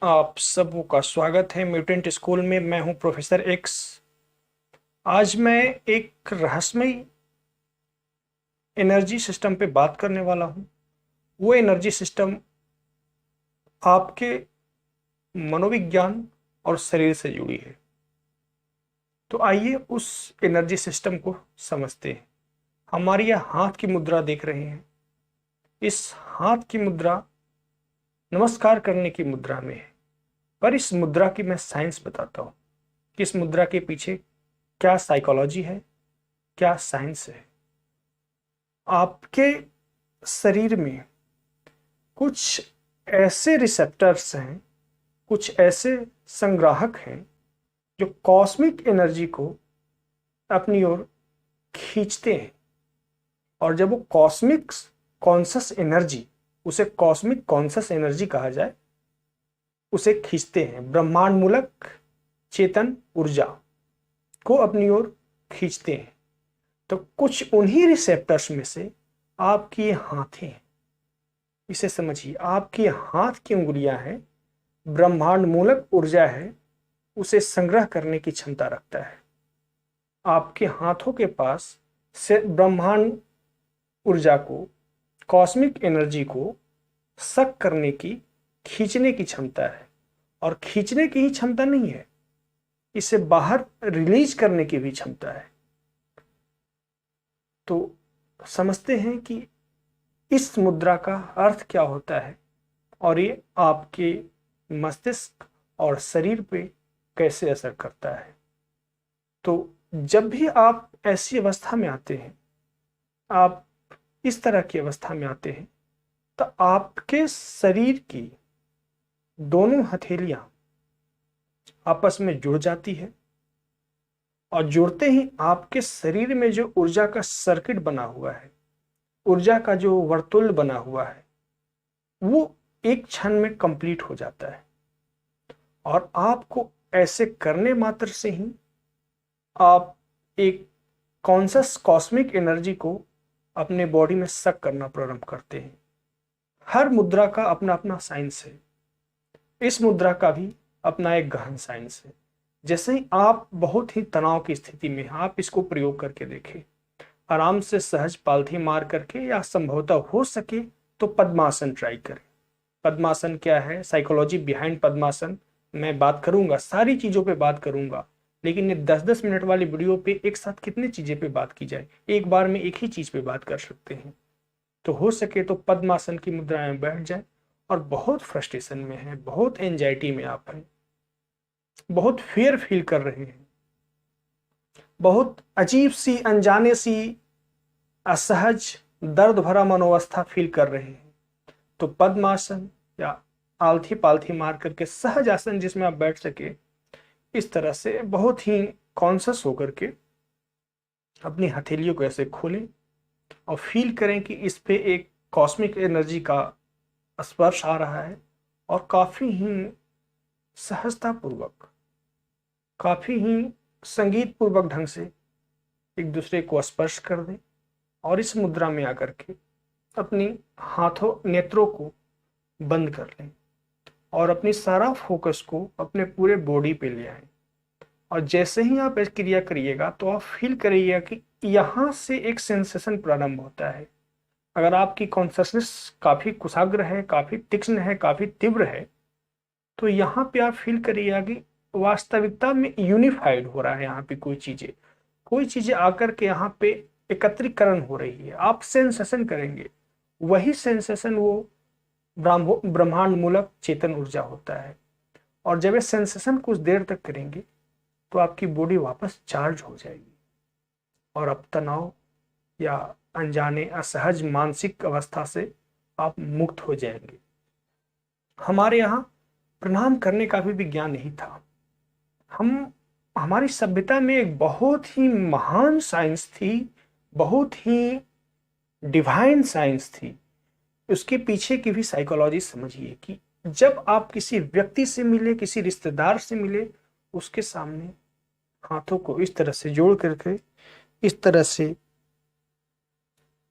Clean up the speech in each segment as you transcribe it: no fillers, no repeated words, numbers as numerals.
आप सबों का स्वागत है म्यूटेंट स्कूल में। मैं हूं प्रोफेसर एक्स। आज मैं एक रहस्यमय एनर्जी सिस्टम पे बात करने वाला हूं। वो एनर्जी सिस्टम आपके मनोविज्ञान और शरीर से जुड़ी है। तो आइए उस एनर्जी सिस्टम को समझते हैं। हमारी यह हाथ की मुद्रा देख रहे हैं। इस हाथ की मुद्रा नमस्कार करने की मुद्रा में है, पर इस मुद्रा की मैं साइंस बताता हूं कि इस मुद्रा के पीछे क्या साइकोलॉजी है, क्या साइंस है। आपके शरीर में कुछ ऐसे रिसेप्टर्स हैं, कुछ ऐसे संग्राहक हैं जो कॉस्मिक एनर्जी को अपनी ओर खींचते हैं। और जब वो कॉस्मिक कॉन्शस एनर्जी, उसे कॉस्मिक कॉन्शस एनर्जी कहा जाए, उसे खींचते हैं, ब्रह्मांड मूलक चेतन ऊर्जा को अपनी ओर खींचते हैं। तो कुछ उन्हीं रिसेप्टर्स में से आपकी ये हाथें हैं। इसे समझिए, आपकी हाथ की उंगलियां हैं, ब्रह्मांड मूलक ऊर्जा है, उसे संग्रह करने की क्षमता रखता है। आपके हाथों के पास से ब्रह्मांड ऊर्जा को, कॉस्मिक एनर्जी को सक करने की, खींचने की क्षमता है। और खींचने की ही क्षमता नहीं है, इसे बाहर रिलीज करने की भी क्षमता है। तो समझते हैं कि इस मुद्रा का अर्थ क्या होता है और ये आपके मस्तिष्क और शरीर पे कैसे असर करता है। तो जब भी आप ऐसी अवस्था में आते हैं, आप इस तरह की अवस्था में आते हैं, तो आपके शरीर की दोनों हथेलियां आपस में जुड़ जाती है और जुड़ते ही आपके शरीर में जो ऊर्जा का सर्किट बना हुआ है, ऊर्जा का जो वर्तुल बना हुआ है, वो एक क्षण में कंप्लीट हो जाता है। और आपको ऐसे करने मात्र से ही आप एक कॉन्शस कॉस्मिक एनर्जी को अपने बॉडी में सक करना प्रारंभ करते हैं। हर मुद्रा का अपना अपना साइंस है। इस मुद्रा का भी अपना एक गहन साइंस है। जैसे ही आप बहुत ही तनाव की स्थिति में, आप इसको प्रयोग करके देखें, आराम से सहज पालथी मार करके, या संभवतः हो सके तो पद्मासन ट्राई करें। पद्मासन क्या है, साइकोलॉजी बिहाइंड पद्मासन मैं बात करूंगा, सारी चीजों पे बात करूंगा। लेकिन ये 10-10 मिनट वाली वीडियो पे एक साथ कितनी चीजें पे बात की जाए, एक बार में एक ही चीज पे बात कर सकते हैं। तो हो सके तो पद्मासन की मुद्रा में बैठ जाए। और बहुत फ्रस्ट्रेशन में है, बहुत एंजाइटी में आप हैं, बहुत फियर फील कर रहे हैं, बहुत अजीब सी, अनजाने सी, असहज, दर्द भरा मनोवस्था फील कर रहे हैं, तो पद्मासन या आलथी पालथी मार करके सहज आसन जिसमें आप बैठ सके, इस तरह से बहुत ही कॉन्शियस होकर के अपनी हथेलियों को ऐसे खोलें और फील करें कि इस पे एक कॉस्मिक एनर्जी का स्पर्श आ रहा है। और काफी ही सहजता पूर्वक, काफी ही संगीत पूर्वक ढंग से एक दूसरे को स्पर्श कर दें। और इस मुद्रा में आकर के अपनी हाथों, नेत्रों को बंद कर लें और अपनी सारा फोकस को अपने पूरे बॉडी पे ले आए। और जैसे ही आप इस क्रिया करिएगा तो आप फील करिएगा कि यहाँ से एक सेंसेशन प्रारंभ होता है। अगर आपकी कॉन्शसनेस काफी कुशाग्र है, काफी तीक्ष्ण है, काफी तीव्र है, तो यहाँ पे आप फील करिएगा कि वास्तविकता में यूनिफाइड हो रहा है। यहाँ पे कोई चीजें आकर के यहाँ पे एकत्रीकरण हो रही है। आप सेंसेशन करेंगे, वही सेंसेशन वो ब्रह्मांड मूलक चेतन ऊर्जा होता है। और जब ये सेंसेशन कुछ देर तक करेंगे तो आपकी बॉडी वापस चार्ज हो जाएगी और अब तनाव या अनजाने असहज मानसिक अवस्था से आप मुक्त हो जाएंगे। हमारे यहाँ प्रणाम करने का भी विज्ञान नहीं था। हमारी सभ्यता में एक बहुत ही महान साइंस थी, बहुत ही डिवाइन साइंस थी। उसके पीछे की भी साइकोलॉजी समझिए कि जब आप किसी व्यक्ति से मिले, किसी रिश्तेदार से मिले, उसके सामने हाथों को इस तरह से जोड़ करके, इस तरह से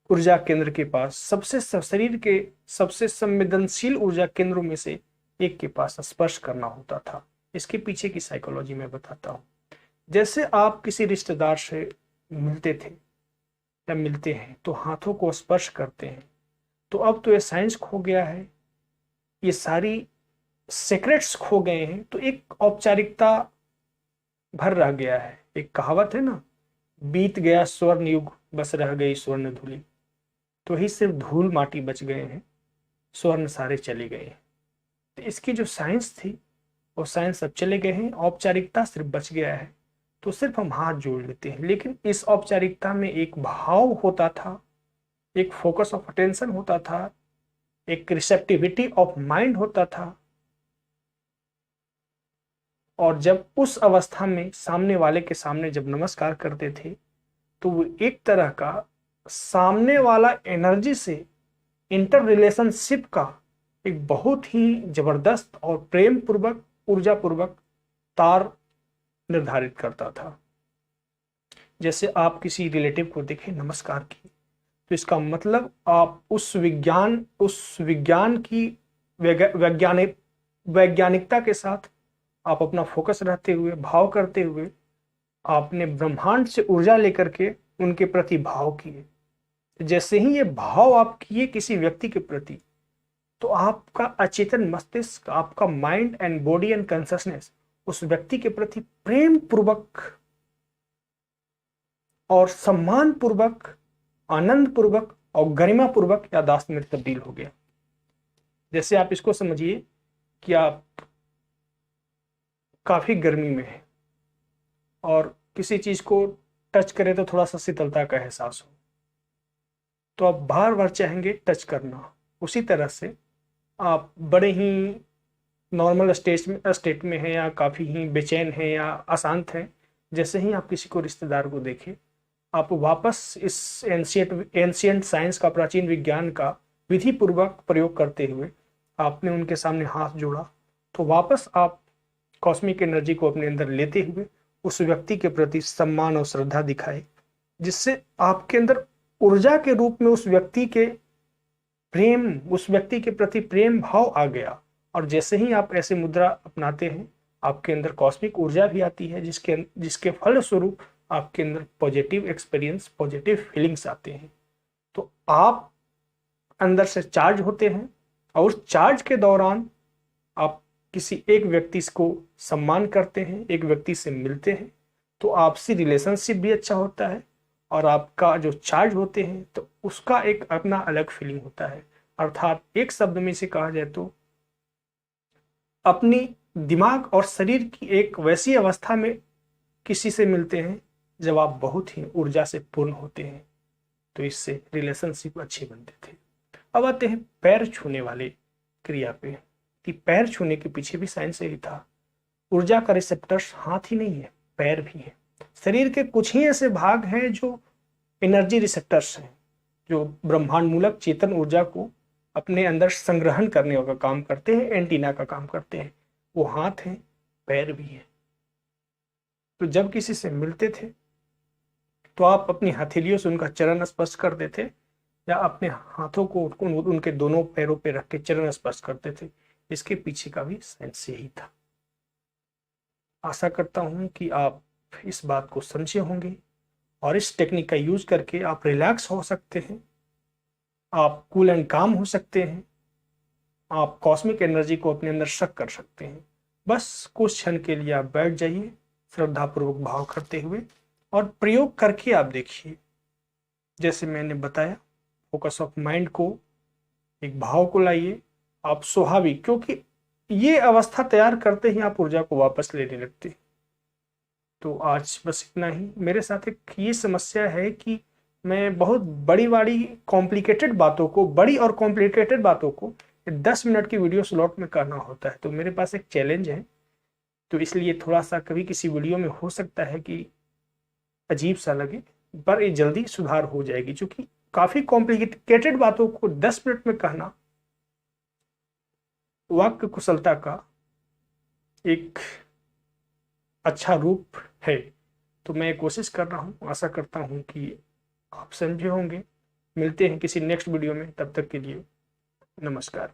ऊर्जा केंद्र के पास, शरीर के सबसे संवेदनशील ऊर्जा केंद्रों में से एक के पास स्पर्श करना होता था। इसके पीछे की साइकोलॉजी मैं बताता हूँ। जैसे आप किसी रिश्तेदार से मिलते थे या मिलते हैं तो हाथों को स्पर्श करते हैं, तो अब तो ये साइंस खो गया है, ये सारी सीक्रेट्स खो गए हैं, तो एक औपचारिकता भर रह गया है। एक कहावत है ना, बीत गया स्वर्ण युग बस रह गई स्वर्ण धूलि। तो ही सिर्फ धूल माटी बच गए हैं, स्वर्ण सारे चले गए हैं। तो इसकी जो साइंस थी वो साइंस अब चले गए हैं, औपचारिकता सिर्फ बच गया है। तो सिर्फ हम हाथ जोड़ लेते हैं, लेकिन इस औपचारिकता में एक भाव होता था, एक फोकस ऑफ अटेंशन होता था, एक रिसेप्टिविटी ऑफ माइंड होता था। और जब उस अवस्था में सामने वाले के सामने जब नमस्कार करते थे तो वो एक तरह का सामने वाला एनर्जी से इंटर रिलेशनशिप का एक बहुत ही जबरदस्त और प्रेम पूर्वक ऊर्जा पूर्वक तार निर्धारित करता था। जैसे आप किसी रिलेटिव को देखें नमस्कार की, तो इसका मतलब आप उस विज्ञान की वैज्ञानिकता के साथ आप अपना फोकस रहते हुए, भाव करते हुए आपने ब्रह्मांड से ऊर्जा लेकर के उनके प्रति भाव किए। जैसे ही ये भाव आप किए किसी व्यक्ति के प्रति, तो आपका अचेतन मस्तिष्क, आपका mind and body and consciousness उस व्यक्ति के प्रति प्रेम पूर्वक और सम्मान पूर्वक, आनंद पूर्वक और गरिमा पूर्वक यादाश्त में तब्दील हो गया। जैसे आप इसको समझिए कि आप काफी गर्मी में है और किसी चीज को टच करें तो थोड़ा सा शीतलता का एहसास हो, तो आप बार बार चाहेंगे टच करना। उसी तरह से आप बड़े ही नॉर्मल स्टेट में हैं या काफ़ी ही बेचैन हैं या अशांत हैं, जैसे ही आप किसी को रिश्तेदार को देखें, आप वापस इस एंशियंट साइंस का, प्राचीन विज्ञान का विधि पूर्वक प्रयोग करते हुए आपने उनके सामने हाथ जोड़ा, तो वापस आप कॉस्मिक एनर्जी को अपने अंदर लेते हुए उस व्यक्ति के प्रति सम्मान और श्रद्धा दिखाए, जिससे आपके अंदर ऊर्जा के रूप में उस व्यक्ति के प्रति प्रेम भाव आ गया। और जैसे ही आप ऐसे मुद्रा अपनाते हैं, आपके अंदर कॉस्मिक ऊर्जा भी आती है, जिसके फलस्वरूप आपके अंदर पॉजिटिव एक्सपीरियंस, पॉजिटिव फीलिंग्स आते हैं। तो आप अंदर से चार्ज होते हैं और उस चार्ज के दौरान आप किसी एक व्यक्ति को सम्मान करते हैं, एक व्यक्ति से मिलते हैं, तो आपसी रिलेशनशिप भी अच्छा होता है और आपका जो चार्ज होते हैं तो उसका एक अपना अलग फीलिंग होता है। अर्थात एक शब्द में से कहा जाए तो अपनी दिमाग और शरीर की एक वैसी अवस्था में किसी से मिलते हैं जब आप बहुत ही ऊर्जा से पूर्ण होते हैं, तो इससे रिलेशनशिप अच्छे बनते थे। अब आते हैं पैर छूने वाले क्रिया पे, कि पैर छूने के पीछे भी साइंस यही था। ऊर्जा का रिसेप्टर्स हाथ ही नहीं है, पैर भी है। शरीर के कुछ ही ऐसे भाग हैं जो एनर्जी रिसेप्टर्स हैं, जो ब्रह्मांड मूलक चेतन ऊर्जा को अपने अंदर संग्रहण करने का काम करते हैं, एंटीना का काम करते हैं। वो हाथ हैं, पैर भी हैं। तो जब किसी से मिलते थे तो आप अपनी हथेलियों से उनका चरण स्पर्श करते थे या अपने हाथों को उनके दोनों पैरों पे रख के चरण स्पर्श करते थे। इसके पीछे का भी साइंस यही था। आशा करता हूं कि आप इस बात को समझे होंगे और इस टेक्निक का यूज करके आप रिलैक्स हो सकते हैं, आप कूल एंड काम हो सकते हैं, आप कॉस्मिक एनर्जी को अपने अंदर शक कर सकते हैं। बस कुछ क्षण के लिए आप बैठ जाइए श्रद्धापूर्वक भाव करते हुए और प्रयोग करके आप देखिए। जैसे मैंने बताया, फोकस ऑफ माइंड को, एक भाव को लाइए, आप स्वाभाविक, क्योंकि ये अवस्था तैयार करते ही आप ऊर्जा को वापस लेने लगते। तो आज बस इतना ही। मेरे साथ एक ये समस्या है कि मैं बहुत बड़ी कॉम्प्लिकेटेड बातों को 10 मिनट की वीडियो स्लॉट में करना होता है। तो मेरे पास एक चैलेंज है, तो इसलिए थोड़ा सा कभी किसी वीडियो में हो सकता है कि अजीब सा लगे, पर ये जल्दी सुधार हो जाएगी। क्योंकि काफी कॉम्प्लिकेटेड बातों को 10 मिनट में कहना वाक्य कुशलता का एक अच्छा रूप है। तो मैं कोशिश कर रहा हूँ, आशा करता हूँ कि आप समझे होंगे। मिलते हैं किसी नेक्स्ट वीडियो में, तब तक के लिए नमस्कार।